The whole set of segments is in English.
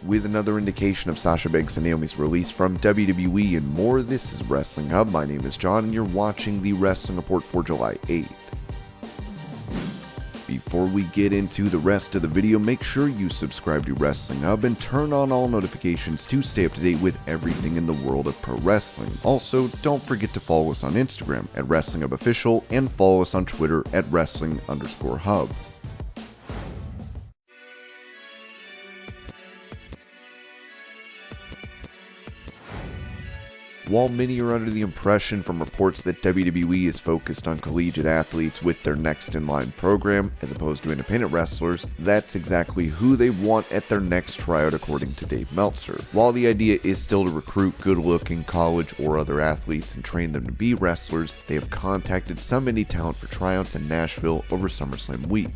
with another indication of Sasha Banks Naomi's release from WWE and more. This is Wrestling Hub. My name is John and you're watching the Wrestling Report for July 8th. Before we get into the rest of the video, make sure you subscribe to Wrestling Hub and turn on all notifications to stay up to date with everything in the world of pro wrestling. Also, don't forget to follow us on Instagram at Wrestling Hub Official and follow us on Twitter at Wrestling_Hub. While many are under the impression from reports that WWE is focused on collegiate athletes with their next in line program as opposed to independent wrestlers, that's exactly who they want at their next tryout according to Dave Meltzer. While the idea is still to recruit good-looking college or other athletes and train them to be wrestlers, they have contacted some indie talent for tryouts in Nashville over Summerslam week.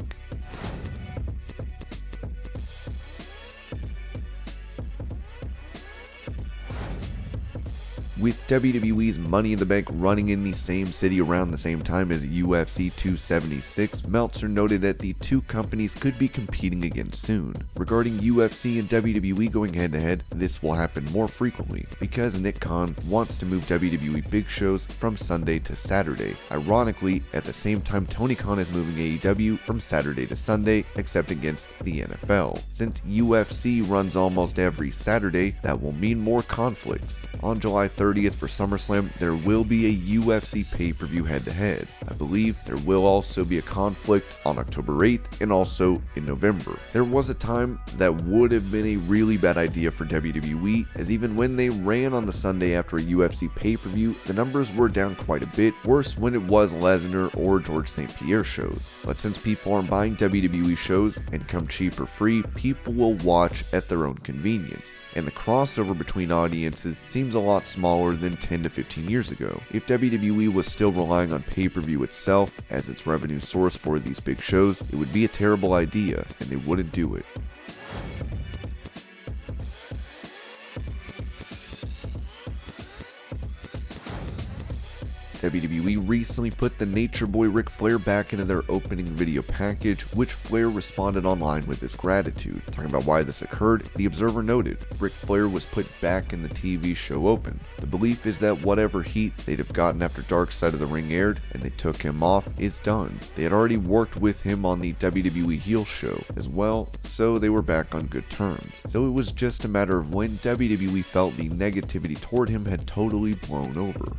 With WWE's Money in the Bank running in the same city around the same time as UFC 276, Meltzer noted that the two companies could be competing again soon. Regarding UFC and WWE going head-to-head, this will happen more frequently because Nick Khan wants to move WWE big shows from Sunday to Saturday. Ironically, at the same time Tony Khan is moving AEW from Saturday to Sunday, except against the NFL. Since UFC runs almost every Saturday, that will mean more conflicts. On July 30th for SummerSlam, there will be a UFC pay-per-view head-to-head. I believe there will also be a conflict on October 8th and also in November. There was a time that would have been a really bad idea for WWE, as even when they ran on the Sunday after a UFC pay-per-view, the numbers were down quite a bit, worse when it was Lesnar or George St. Pierre shows. But since people aren't buying WWE shows and come cheap or free, people will watch at their own convenience. And the crossover between audiences seems a lot smaller than 10 to 15 years ago. If WWE was still relying on pay-per-view itself as its revenue source for these big shows, it would be a terrible idea and they wouldn't do it. WWE recently put the Nature Boy Ric Flair back into their opening video package, which Flair responded online with his gratitude. Talking about why this occurred, the Observer noted, Ric Flair was put back in the TV show open. The belief is that whatever heat they'd have gotten after Dark Side of the Ring aired and they took him off is done. They had already worked with him on the WWE heel show as well, so they were back on good terms. So it was just a matter of when WWE felt the negativity toward him had totally blown over.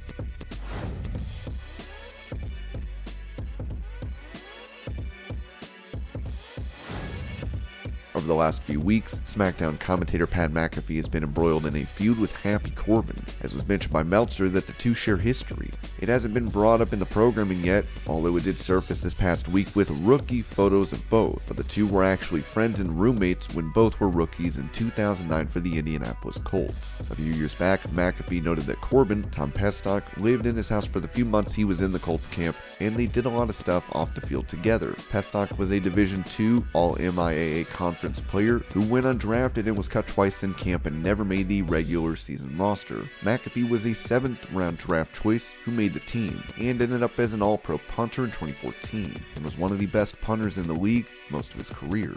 Over the last few weeks, SmackDown commentator Pat McAfee has been embroiled in a feud with Happy Corbin, as was mentioned by Meltzer that the two share history. It hasn't been brought up in the programming yet, although it did surface this past week with rookie photos of both, but the two were actually friends and roommates when both were rookies in 2009 for the Indianapolis Colts. A few years back, McAfee noted that Corbin, Tom Pestock, lived in his house for the few months he was in the Colts camp, and they did a lot of stuff off the field together. Pestock was a Division II All-MIAA Conference player who went undrafted and was cut twice in camp and never made the regular season roster. McAfee was a 7th round draft choice who made the team and ended up as an all-pro punter in 2014 and was one of the best punters in the league most of his career.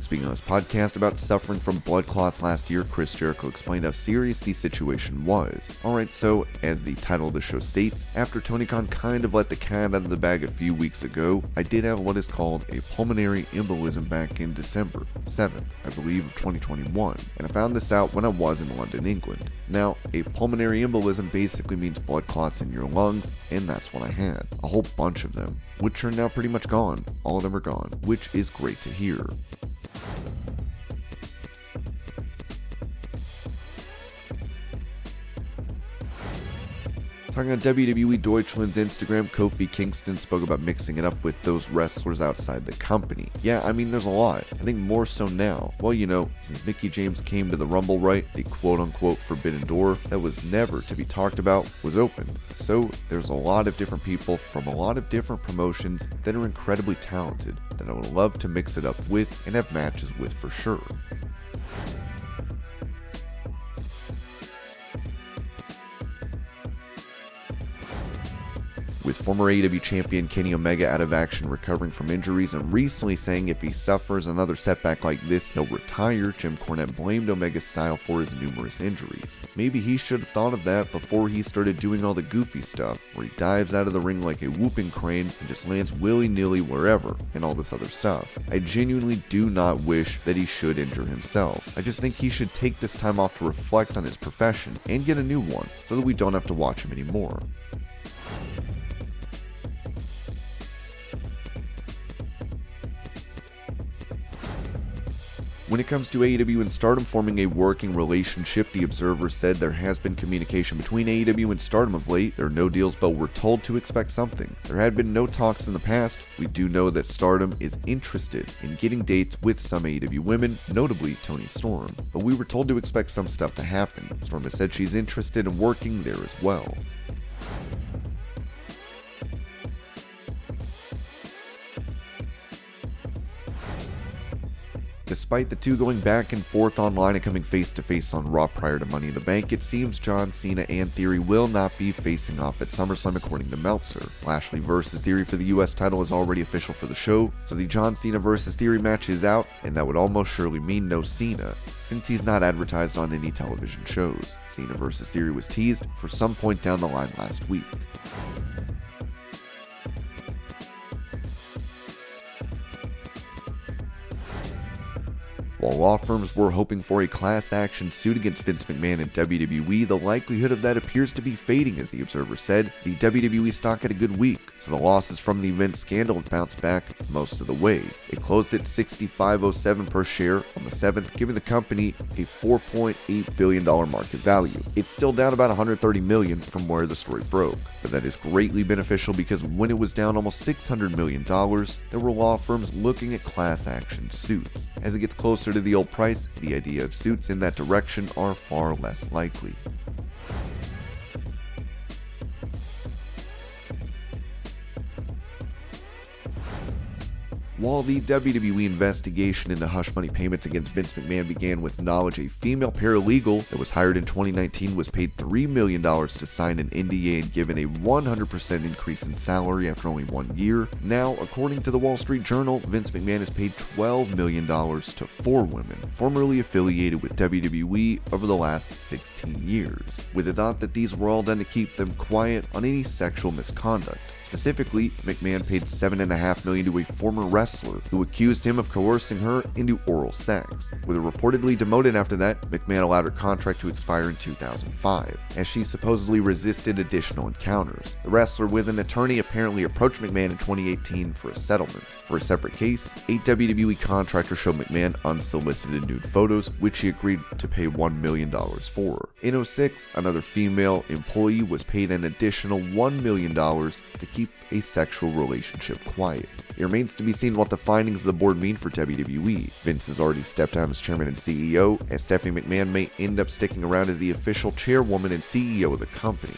Speaking on his podcast about suffering from blood clots last year, Chris Jericho explained how serious the situation was. Alright, so as the title of the show states, after Tony Khan kind of let the cat out of the bag a few weeks ago, I did have what is called a pulmonary embolism back in December 7th, I believe, of 2021, and I found this out when I was in London, England. Now, a pulmonary embolism basically means blood clots in your lungs, and that's what I had. A whole bunch of them, which are now pretty much gone. All of them are gone, which is great to hear. Talking on WWE Deutschland's Instagram, Kofi Kingston spoke about mixing it up with those wrestlers outside the company. Yeah, I mean, there's a lot. I think more so now. Well, you know, since Mickie James came to the Rumble, right, the quote-unquote forbidden door that was never to be talked about was opened. So there's a lot of different people from a lot of different promotions that are incredibly talented that I would love to mix it up with and have matches with for sure. with former AEW champion Kenny Omega out of action recovering from injuries and recently saying if he suffers another setback like this, he'll retire. Jim Cornette blamed Omega's style for his numerous injuries. Maybe he should have thought of that before he started doing all the goofy stuff, where he dives out of the ring like a whooping crane and just lands willy-nilly wherever, and all this other stuff. I genuinely do not wish that he should injure himself. I just think he should take this time off to reflect on his profession and get a new one, so that we don't have to watch him anymore. When it comes to AEW and Stardom forming a working relationship, the Observer said there has been communication between AEW and Stardom of late. There are no deals, but we're told to expect something. There had been no talks in the past. We do know that Stardom is interested in getting dates with some AEW women, notably Toni Storm. But we were told to expect some stuff to happen. Storm has said she's interested in working there as well. Despite the two going back and forth online and coming face to face on Raw prior to Money in the Bank, it seems John Cena and Theory will not be facing off at Summerslam according to Meltzer. Lashley vs. Theory for the US title is already official for the show, so the John Cena vs. Theory match is out, and that would almost surely mean no Cena, since he's not advertised on any television shows. Cena vs. Theory was teased for some point down the line last week. While law firms were hoping for a class action suit against Vince McMahon and WWE, the likelihood of that appears to be fading, as the Observer said. The WWE stock had a good week, so the losses from the event scandal have bounced back most of the way. It closed at $65.07 per share on the 7th, giving the company a $4.8 billion market value. It's still down about $130 million from where the story broke, but that is greatly beneficial because when it was down almost $600 million, there were law firms looking at class action suits. As it gets closer to the old price, the idea of suits in that direction are far less likely. While the WWE investigation into hush money payments against Vince McMahon began with knowledge, a female paralegal that was hired in 2019 was paid $3 million to sign an NDA and given a 100% increase in salary after only 1 year. Now, according to the Wall Street Journal, Vince McMahon has paid $12 million to 4 women, formerly affiliated with WWE over the last 16 years, with the thought that these were all done to keep them quiet on any sexual misconduct. Specifically, McMahon paid $7.5 million to a former wrestler who accused him of coercing her into oral sex. With her reportedly demoted after that, McMahon allowed her contract to expire in 2005, as she supposedly resisted additional encounters. The wrestler with an attorney apparently approached McMahon in 2018 for a settlement. For a separate case, a WWE contractor showed McMahon unsolicited nude photos, which he agreed to pay $1 million for. In 2006, another female employee was paid an additional $1 million to keep a sexual relationship quiet. It remains to be seen what the findings of the board mean for WWE. Vince has already stepped down as chairman and CEO, and Stephanie McMahon may end up sticking around as the official chairwoman and CEO of the company.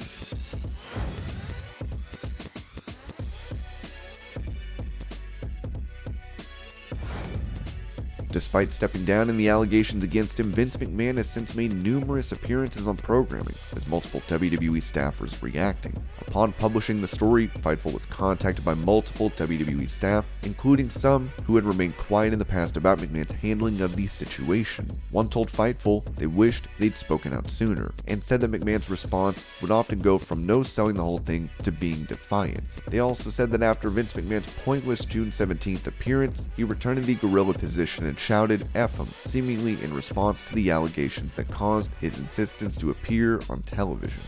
Despite stepping down in the allegations against him, Vince McMahon has since made numerous appearances on programming, with multiple WWE staffers reacting. Upon publishing the story, Fightful was contacted by multiple WWE staff, including some who had remained quiet in the past about McMahon's handling of the situation. One told Fightful they wished they'd spoken out sooner, and said that McMahon's response would often go from no selling the whole thing to being defiant. They also said that after Vince McMahon's pointless June 17th appearance, he returned to the gorilla position and shouted "F him," seemingly in response to the allegations that caused his insistence to appear on television.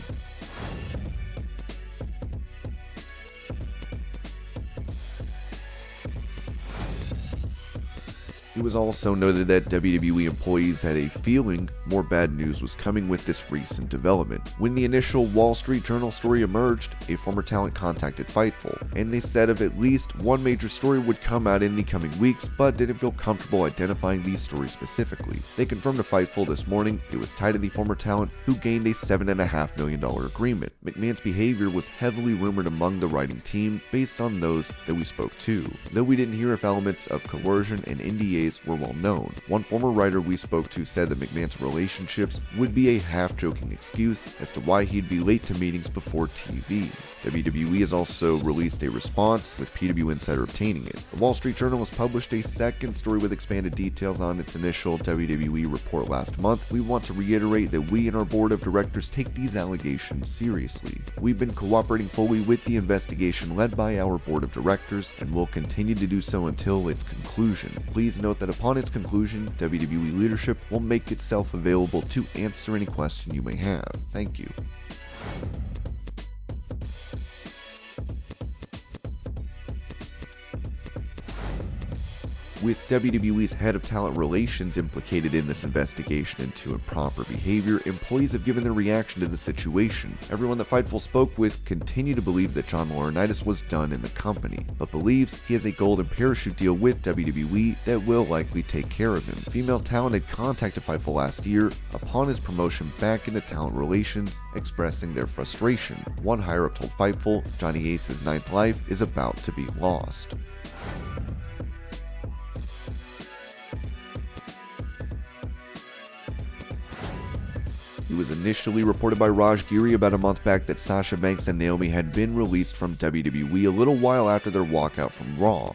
It was also noted that WWE employees had a feeling more bad news was coming with this recent development. When the initial Wall Street Journal story emerged, a former talent contacted Fightful, and they said of at least one major story would come out in the coming weeks, but didn't feel comfortable identifying these stories specifically. They confirmed to Fightful this morning it was tied to the former talent who gained a $7.5 million agreement. McMahon's behavior was heavily rumored among the writing team based on those that we spoke to, though we didn't hear if elements of coercion and NDAs holidays were well known. One former writer we spoke to said that McMahon's relationships would be a half-joking excuse as to why he'd be late to meetings before TV. WWE has also released a response, with PW Insider obtaining it. The Wall Street Journal has published a second story with expanded details on its initial WWE report last month. We want to reiterate that we and our board of directors take these allegations seriously. We've been cooperating fully with the investigation led by our board of directors and will continue to do so until its conclusion. Please note that upon its conclusion, WWE leadership will make itself available to answer any question you may have. Thank you. With WWE's head of talent relations implicated in this investigation into improper behavior, employees have given their reaction to the situation. Everyone that Fightful spoke with continued to believe that John Laurinaitis was done in the company, but believes he has a golden parachute deal with WWE that will likely take care of him. Female talent had contacted Fightful last year upon his promotion back into talent relations, expressing their frustration. One higher-up told Fightful Johnny Ace's ninth life is about to be lost. It was initially reported by Raj Giri about a month back that Sasha Banks and Naomi had been released from WWE a little while after their walkout from Raw.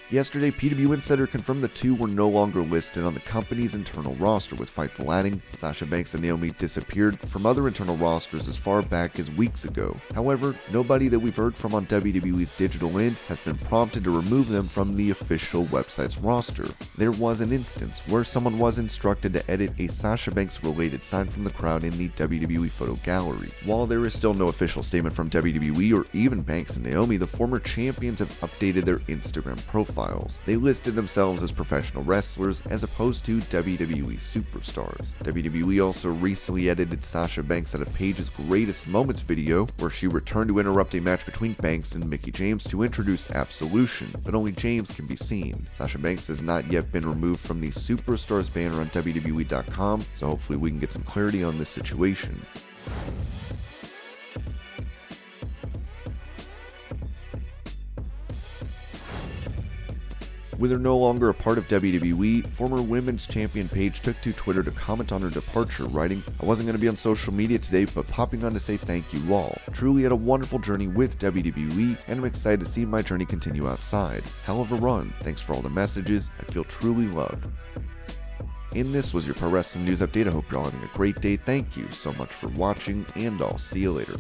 Yesterday, PW Insider confirmed the two were no longer listed on the company's internal roster, with Fightful adding Sasha Banks and Naomi disappeared from other internal rosters as far back as weeks ago. However, nobody that we've heard from on WWE's digital end has been prompted to remove them from the official website's roster. There was an instance where someone was instructed to edit a Sasha Banks related sign from the crowd in the WWE photo gallery. While there is still no official statement from WWE or even Banks and Naomi, the former champions have updated their Instagram profiles. They listed themselves as professional wrestlers as opposed to WWE superstars. WWE also recently edited Sasha Banks out of Paige's Greatest Moments video, where she returned to interrupt a match between Banks and Mickie James to introduce Absolution, but only James can be seen. Sasha Banks has not yet been removed from the Superstars banner on WWE.com, so hopefully we can get some clarity on this situation. With her no longer a part of WWE, former women's champion Paige took to Twitter to comment on her departure, writing, "I wasn't going to be on social media today, but popping on to say thank you all. Truly had a wonderful journey with WWE, and I'm excited to see my journey continue outside. Hell of a run. Thanks for all the messages. I feel truly loved." And this was your Pro Wrestling News Update. I hope you're all having a great day. Thank you so much for watching, and I'll see you later.